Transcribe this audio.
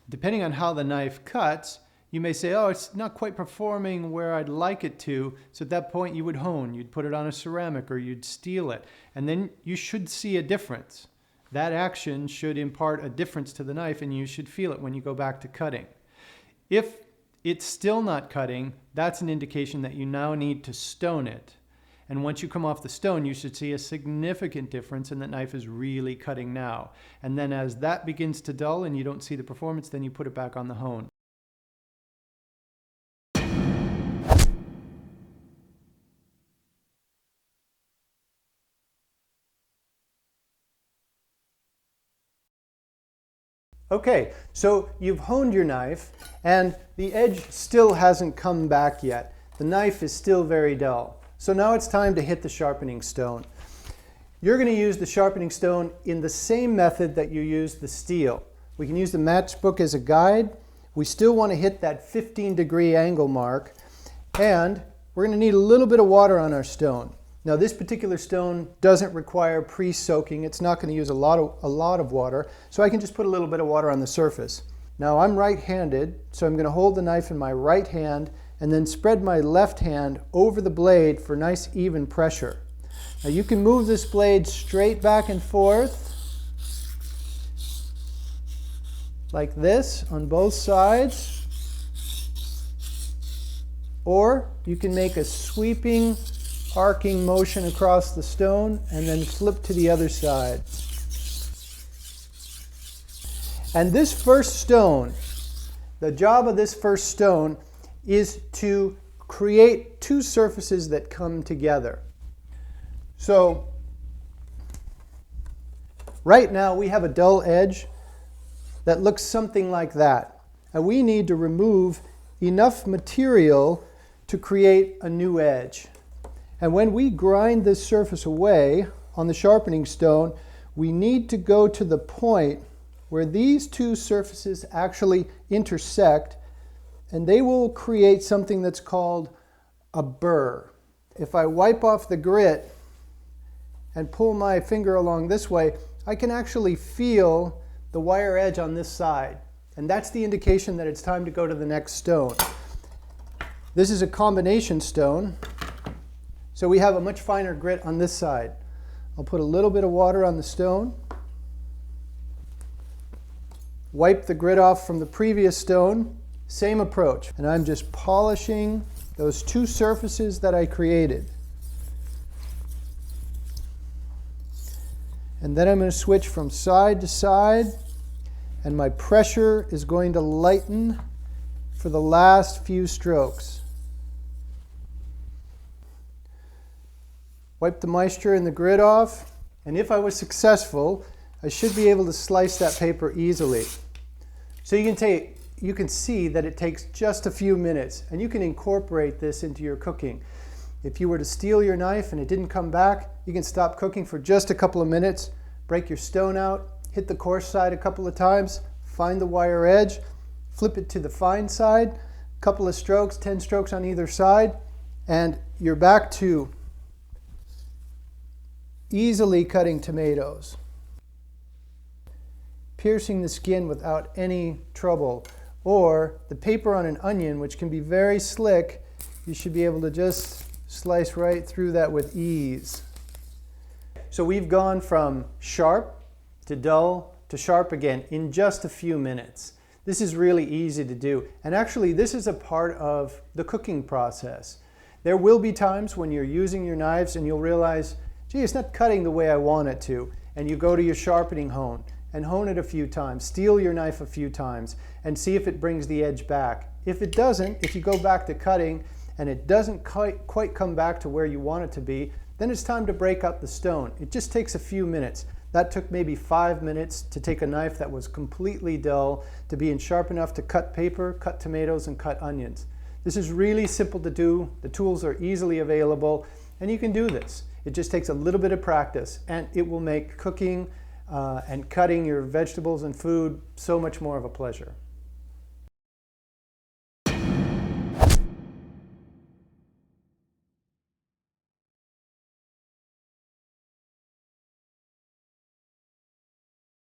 Depending on how the knife cuts, you may say, oh, it's not quite performing where I'd like it to. So at that point you would hone, you'd put it on a ceramic or you'd steel it. And then you should see a difference. That action should impart a difference to the knife and you should feel it when you go back to cutting. If it's still not cutting, that's an indication that you now need to stone it. And once you come off the stone, you should see a significant difference and the knife is really cutting now. And then as that begins to dull and you don't see the performance, then you put it back on the hone. Okay, so you've honed your knife and the edge still hasn't come back yet. The knife is still very dull. So now it's time to hit the sharpening stone. You're going to use the sharpening stone in the same method that you use the steel. We can use the matchbook as a guide. We still want to hit that 15-degree angle mark. And we're going to need a little bit of water on our stone. Now this particular stone doesn't require pre-soaking. It's not going to use a lot of water. So I can just put a little bit of water on the surface. Now I'm right-handed, so I'm going to hold the knife in my right hand and then spread my left hand over the blade for nice even pressure. Now you can move this blade straight back and forth like this on both sides, or you can make a sweeping arcing motion across the stone and then flip to the other side. And this first stone, the job of this first stone is to create two surfaces that come together. So right now we have a dull edge that looks something like that. And we need to remove enough material to create a new edge. And when we grind this surface away on the sharpening stone, we need to go to the point where these two surfaces actually intersect, and they will create something that's called a burr. If I wipe off the grit and pull my finger along this way, I can actually feel the wire edge on this side. And that's the indication that it's time to go to the next stone. This is a combination stone, so we have a much finer grit on this side. I'll put a little bit of water on the stone, wipe the grit off from the previous stone, same approach. And I'm just polishing those two surfaces that I created. And then I'm going to switch from side to side, and my pressure is going to lighten for the last few strokes. Wipe the moisture and the grit off, and if I was successful, I should be able to slice that paper easily. So you can see that it takes just a few minutes, and you can incorporate this into your cooking. If you were to steel your knife and it didn't come back, you can stop cooking for just a couple of minutes, break your stone out, hit the coarse side a couple of times, find the wire edge, flip it to the fine side, a couple of strokes, 10 strokes on either side, and you're back to easily cutting tomatoes, piercing the skin without any trouble. Or the paper on an onion, which can be very slick, you should be able to just slice right through that with ease. So we've gone from sharp to dull to sharp again in just a few minutes. This is really easy to do. And actually, this is a part of the cooking process. There will be times when you're using your knives and you'll realize, gee, it's not cutting the way I want it to. And you go to your sharpening hone and hone it a few times, steel your knife a few times, and see if it brings the edge back. If it doesn't, if you go back to cutting and it doesn't quite come back to where you want it to be, then it's time to break up the stone. It just takes a few minutes. That took maybe 5 minutes to take a knife that was completely dull to being sharp enough to cut paper, cut tomatoes, and cut onions. This is really simple to do. The tools are easily available, and you can do this. It just takes a little bit of practice, and it will make cooking and cutting your vegetables and food so much more of a pleasure.